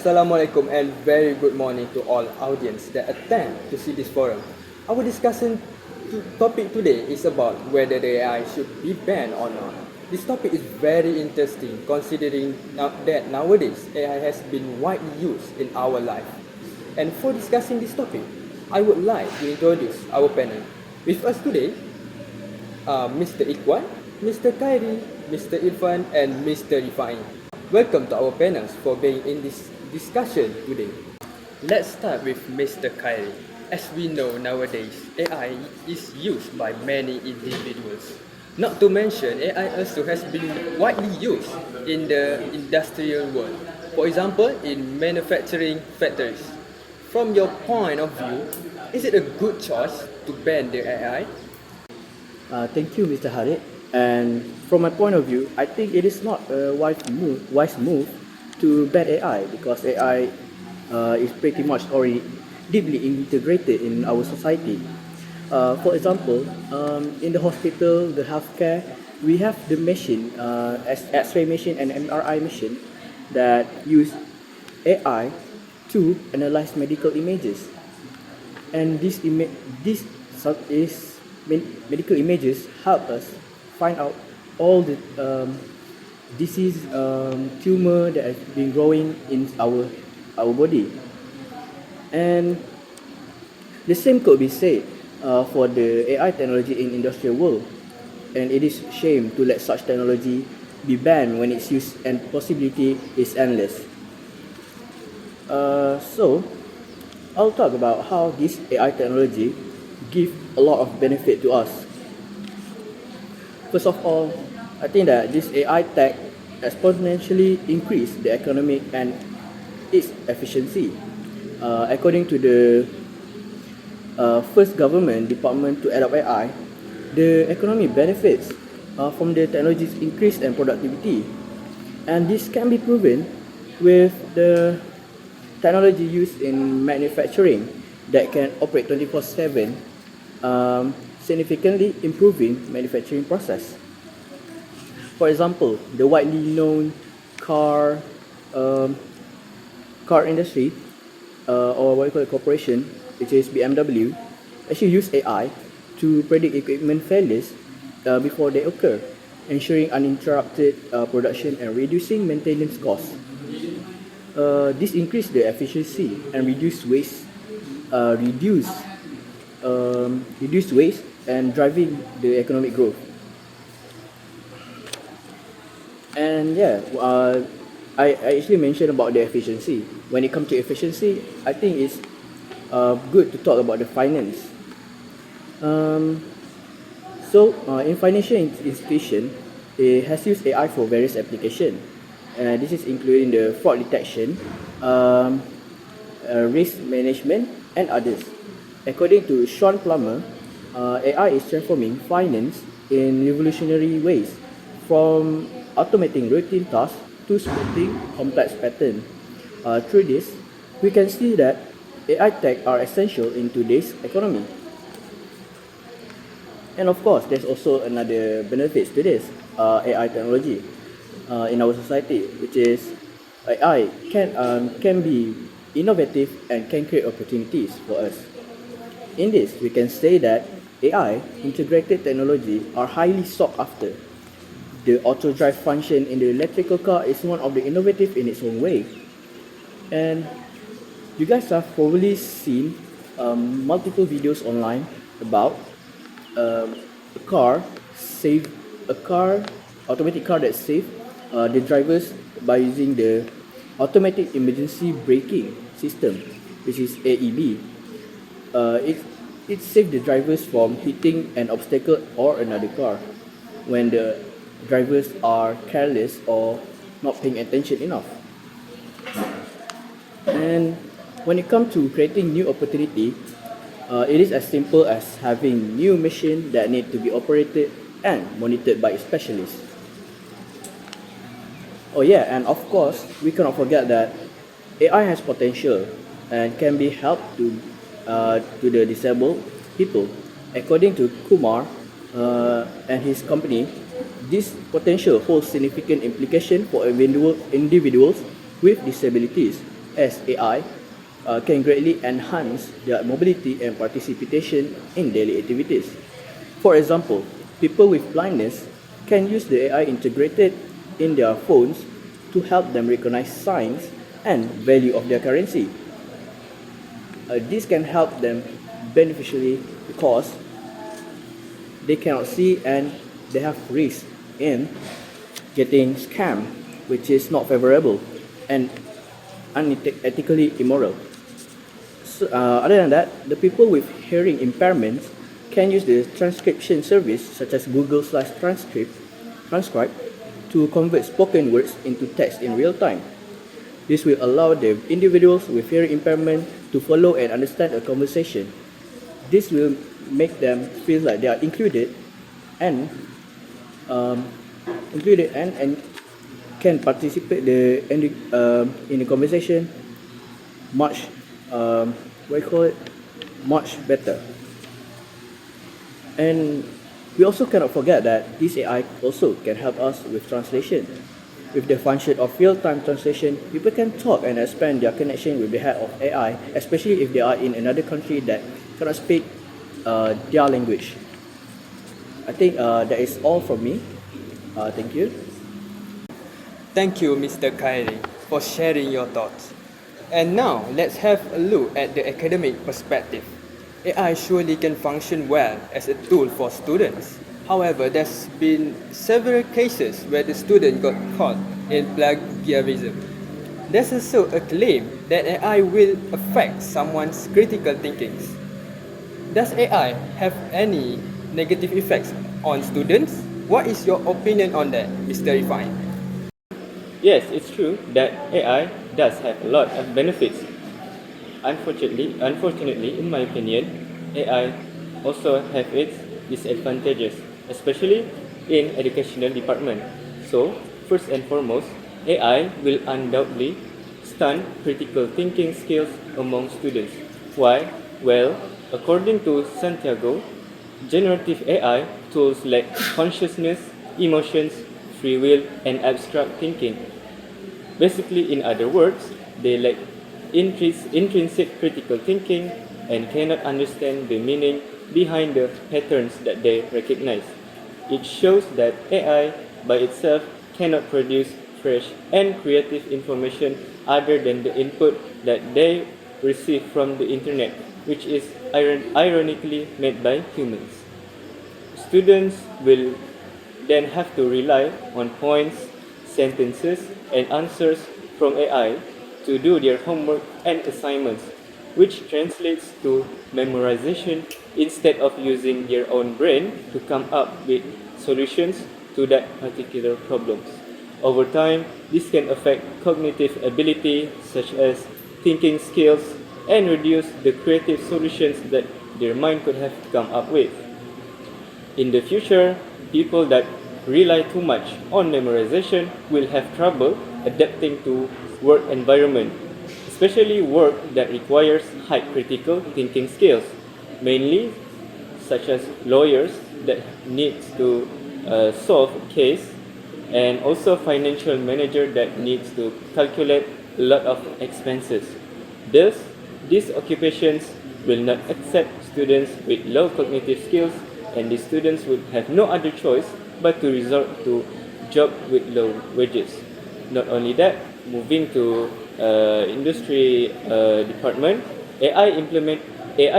Assalamualaikum and very good morning to all audience that attend to see this forum. Our discussion topic today is about whether the AI should be banned or not. This topic is very interesting considering that nowadays AI has been widely used in our life. And for discussing this topic, I would like to introduce our panel. With us today, Mr. Ikwan, Mr. Khairi, Mr. Irfan and Mr. Rifai. Welcome to our panels for being in this discussion today. Let's start with Mr. Khairi. As we know nowadays, AI is used by many individuals. Not to mention, AI also has been widely used in the industrial world. For example, in manufacturing factories. From your point of view, is it a good choice to ban the AI? Thank you, Mr. Harid. And from my point of view, I think it is not a wise move to ban AI because AI is pretty much already deeply integrated in our society. For example, in the hospital, the healthcare, we have the machine, X-ray machine and MRI machine that use AI to analyze medical images, and medical images help us find out all the disease, tumor that has been growing in our body. And the same could be said for the AI technology in industrial world. And it is shame to let such technology be banned when its use and possibility is endless. So I'll talk about how this AI technology give a lot of benefit to us. First of all, I think that this AI tech exponentially increase the economic and its efficiency. According to the first government department to adopt AI, the economy benefits from the technology's increase and productivity, and this can be proven with the technology used in manufacturing that can operate 24/7, significantly improving manufacturing process. For example, the widely known car industry, or what we call it corporation, which is BMW, actually use AI to predict equipment failures before they occur, ensuring uninterrupted production and reducing maintenance costs. This increase the efficiency and reduce waste and driving the economic growth. And I actually mentioned about the efficiency. When it comes to efficiency, I think it's good to talk about the finance. In financial institution, it has used AI for various applications. This is including the fraud detection, risk management, and others. According to Sean Plummer, AI is transforming finance in revolutionary ways, from automating routine tasks to spotting complex patterns. Through this, we can see that AI tech are essential in today's economy. And of course, there's also another benefits to this AI technology in our society, which is AI can be innovative and can create opportunities for us. In this, we can say that AI integrated technology are highly sought after. The auto drive function in the electrical car is one of the innovative in its own way. And you guys have probably seen multiple videos online about automatic car that save the drivers by using the automatic emergency braking system, which is AEB. It saves the drivers from hitting an obstacle or another car when the drivers are careless or not paying attention enough. And when it comes to creating new opportunity, it is as simple as having new machine that need to be operated and monitored by specialists. Oh yeah, and of course, we cannot forget that AI has potential and can be helped to the disabled people. According to Kumar and his company, this potential holds significant implication for individuals with disabilities as AI can greatly enhance their mobility and participation in daily activities. For example, people with blindness can use the AI integrated in their phones to help them recognize signs and value of their currency. This can help them beneficially because they cannot see and they have risk in getting scammed, which is not favorable and unethically immoral. So, other than that, the people with hearing impairments can use the transcription service such as Transcribe to convert spoken words into text in real time. This will allow the individuals with hearing impairment to follow and understand a conversation. This will make them feel like they are and um, and can participate in the conversation much what you call it much better. And we also cannot forget that this AI also can help us with translation. With the function of real-time translation, people can talk and expand their connection with the help of AI, especially if they are in another country that cannot speak their language. I think that is all from me. Thank you. Thank you, Mr. Khairi, for sharing your thoughts. And now, let's have a look at the academic perspective. AI surely can function well as a tool for students. However, there's been several cases where the student got caught in plagiarism. There's also a claim that AI will affect someone's critical thinking. Does AI have any negative effects on students? What is your opinion on that, Mr. Rifai? Yes, it's true that AI does have a lot of benefits. Unfortunately, in my opinion, AI also have its disadvantages, especially in educational department. So, first and foremost, AI will undoubtedly stunt critical thinking skills among students. Why? Well, according to Santiago, generative AI tools lack consciousness, emotions, free will, and abstract thinking. Basically, in other words, they lack intrinsic critical thinking and cannot understand the meaning behind the patterns that they recognize. It shows that AI by itself cannot produce fresh and creative information other than the input that they receive from the internet, which is ironically made by humans. Students will then have to rely on points, sentences, and answers from AI to do their homework and assignments, which translates to memorization instead of using their own brain to come up with solutions to that particular problems. Over time, this can affect cognitive ability such as thinking skills and reduce the creative solutions that their mind could have come up with. In the future, people that rely too much on memorization will have trouble adapting to work environment, especially work that requires high critical thinking skills, mainly such as lawyers that needs to solve a case, and also financial manager that needs to calculate a lot of expenses. Thus, these occupations will not accept students with low cognitive skills, and the students would have no other choice but to resort to job with low wages. Not only that, moving to industry department, AI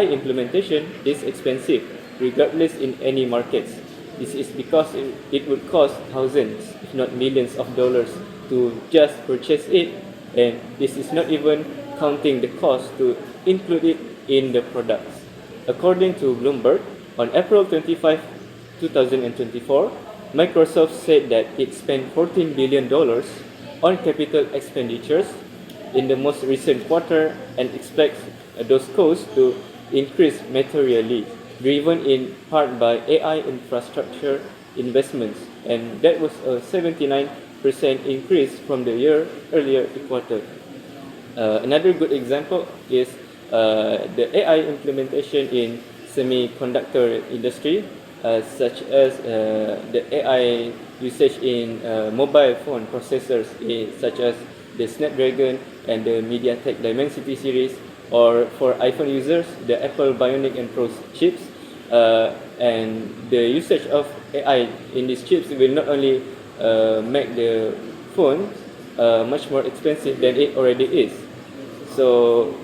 implementation is expensive, regardless in any markets. This is because it would cost thousands, if not millions of dollars to just purchase it, and this is not even counting the cost to include it in the products. According to Bloomberg, on April 25, 2024, Microsoft said that it spent $14 billion on capital expenditures in the most recent quarter and expects those costs to increase materially, driven in part by AI infrastructure investments, and that was a 79% increase from the year earlier quarter. Another good example is the AI implementation in semiconductor industry, such as the AI usage in mobile phone processors, such as the Snapdragon and the MediaTek Dimensity series, or for iPhone users, the Apple Bionic and Pro chips. And the usage of AI in these chips will not only make the phone much more expensive than it already is. So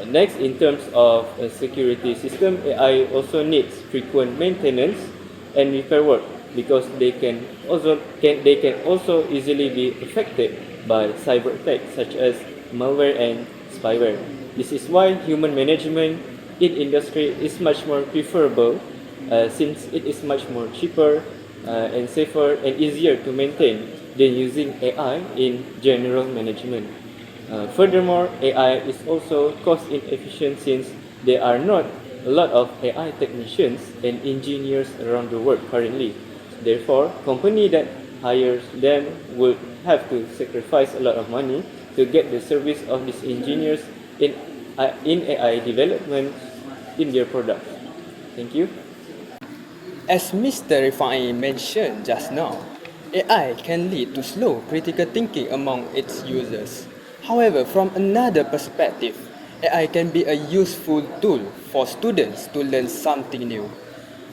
next, in terms of a security system, AI also needs frequent maintenance and repair work because they can also easily be affected by cyber attacks such as malware and spyware. This is why human management in industry is much more preferable since it is much more cheaper and safer and easier to maintain than using AI in general management. Furthermore, AI is also cost inefficient since there are not a lot of AI technicians and engineers around the world currently. Therefore, company that hires them would have to sacrifice a lot of money to get the service of these engineers in AI development in their products. Thank you. As Mr. Rifai mentioned just now, AI can lead to slow critical thinking among its users. However, from another perspective, AI can be a useful tool for students to learn something new.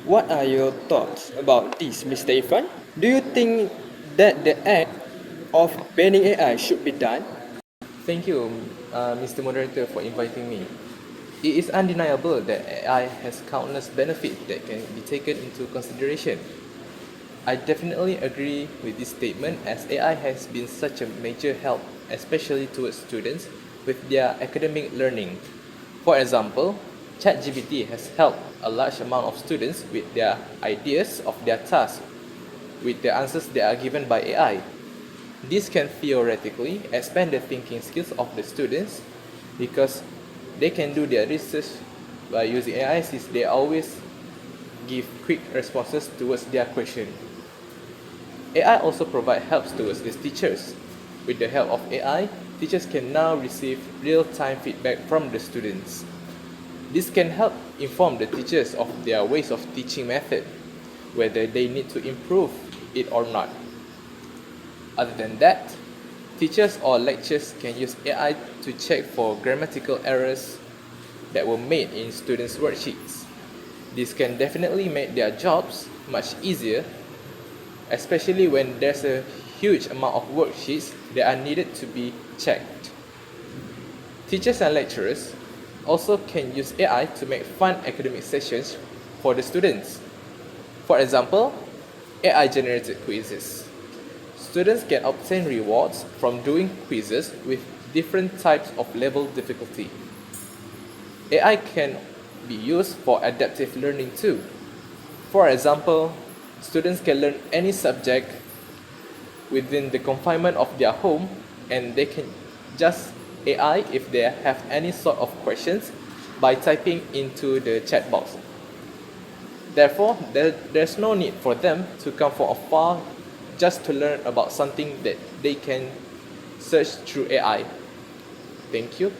What are your thoughts about this, Mr. Irfan? Do you think that the act of banning AI should be done? Thank you, Mr. Moderator, for inviting me. It is undeniable that AI has countless benefits that can be taken into consideration. I definitely agree with this statement as AI has been such a major help, especially towards students with their academic learning. For example, ChatGPT has helped a large amount of students with their ideas of their tasks with the answers that are given by AI. This can theoretically expand the thinking skills of the students because they can do their research by using AI since they always give quick responses towards their question. AI also provides help towards these teachers. With the help of AI, teachers can now receive real-time feedback from the students. This can help inform the teachers of their ways of teaching method, whether they need to improve it or not. Other than that, teachers or lecturers can use AI to check for grammatical errors that were made in students' worksheets. This can definitely make their jobs much easier, especially when there's a huge amount of worksheets that are needed to be checked. Teachers and lecturers also can use AI to make fun academic sessions for the students. For example, AI-generated quizzes. Students can obtain rewards from doing quizzes with different types of level difficulty. AI can be used for adaptive learning too. For example, students can learn any subject within the confinement of their home and they can just AI if they have any sort of questions by typing into the chat box. Therefore, there's no need for them to come from afar just to learn about something that they can search through AI. Thank you.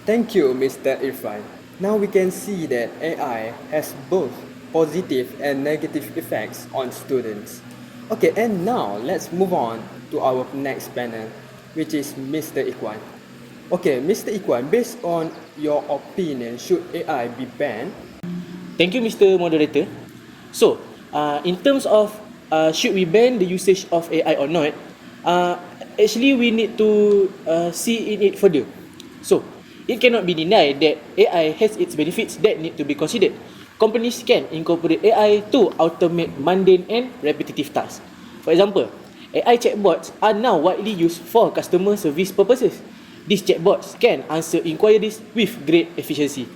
Thank you, Mr. Irfan. Now we can see that AI has both positive and negative effects on students. Okay, and now let's move on to our next panel, which is Mr. Ikwan. Okay, Mr. Ikwan, based on your opinion, should AI be banned? Thank you, Mr. Moderator. So, in terms of should we ban the usage of AI or not, actually we need to see in it further. So, it cannot be denied that AI has its benefits that need to be considered. Companies can incorporate AI to automate mundane and repetitive tasks. For example, AI chatbots are now widely used for customer service purposes. These chatbots can answer inquiries with great efficiency.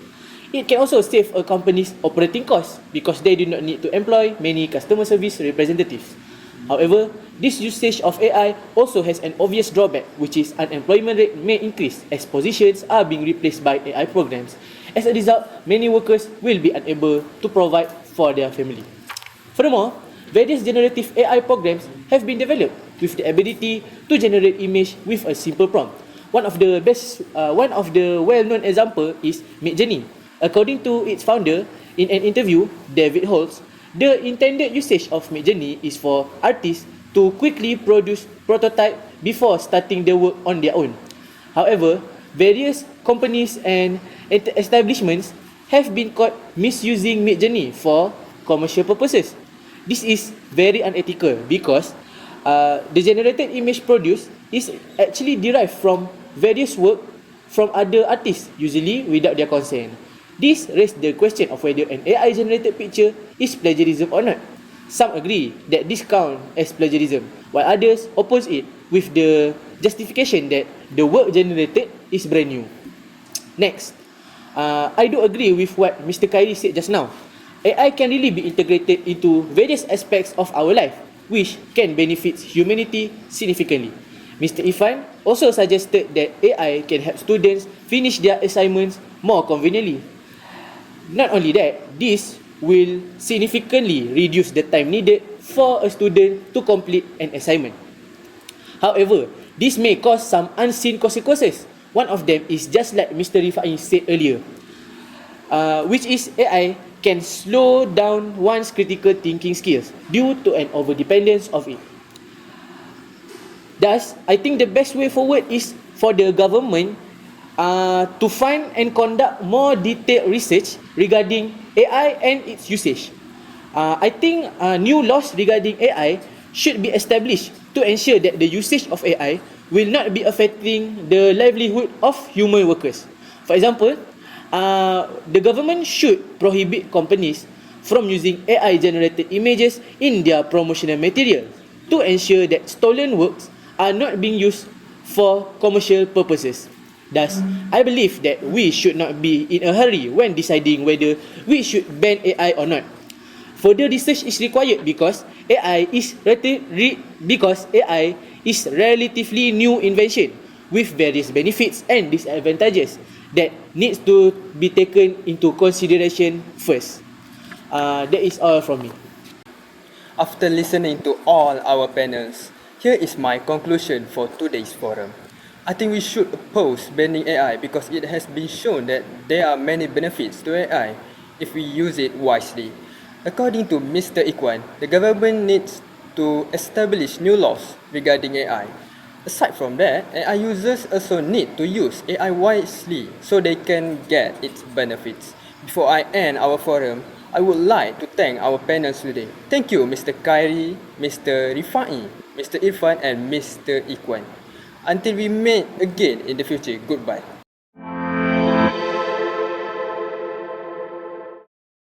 It can also save a company's operating costs because they do not need to employ many customer service representatives. However, this usage of AI also has an obvious drawback, which is unemployment rate may increase as positions are being replaced by AI programs. As a result, many workers will be unable to provide for their family. Furthermore, various generative AI programs have been developed with the ability to generate image with a simple prompt. One of the well-known example is Midjourney. According to its founder, in an interview, David Holtz, the intended usage of Midjourney is for artists to quickly produce prototype before starting the work on their own. However, various companies and establishments have been caught misusing Midjourney for commercial purposes. This is very unethical because the generated image produced is actually derived from various work from other artists, usually without their consent. This raised the question of whether an AI generated picture is plagiarism or not. Some agree that this counts as plagiarism, while others oppose it with the justification that the work generated is brand new. Next, I do agree with what Mr. Khairi said just now. AI can really be integrated into various aspects of our life, which can benefit humanity significantly. Mr. Irfan also suggested that AI can help students finish their assignments more conveniently. Not only that, this will significantly reduce the time needed for a student to complete an assignment. However, this may cause some unseen consequences. One of them is just like Mr. Rifai said earlier, which is AI can slow down one's critical thinking skills due to an overdependence of it. Thus, I think the best way forward is for the government to find and conduct more detailed research regarding AI and its usage. I think new laws regarding AI should be established to ensure that the usage of AI will not be affecting the livelihood of human workers. For example, the government should prohibit companies from using AI-generated images in their promotional material to ensure that stolen works are not being used for commercial purposes. Thus, I believe that we should not be in a hurry when deciding whether we should ban AI or not. Further research is required because AI is relatively new invention with various benefits and disadvantages that needs to be taken into consideration first. That is all from me. After listening to all our panels, here is my conclusion for today's forum. I think we should oppose banning AI because it has been shown that there are many benefits to AI if we use it wisely. According to Mr. Ikwan, the government needs to establish new laws regarding AI. Aside from that, AI users also need to use AI wisely so they can get its benefits. Before I end our forum, I would like to thank our panels today. Thank you, Mr. Khairi, Mr. Rifai, Mr. Irfan, and Mr. Ikwan. Until we meet again in the future, goodbye.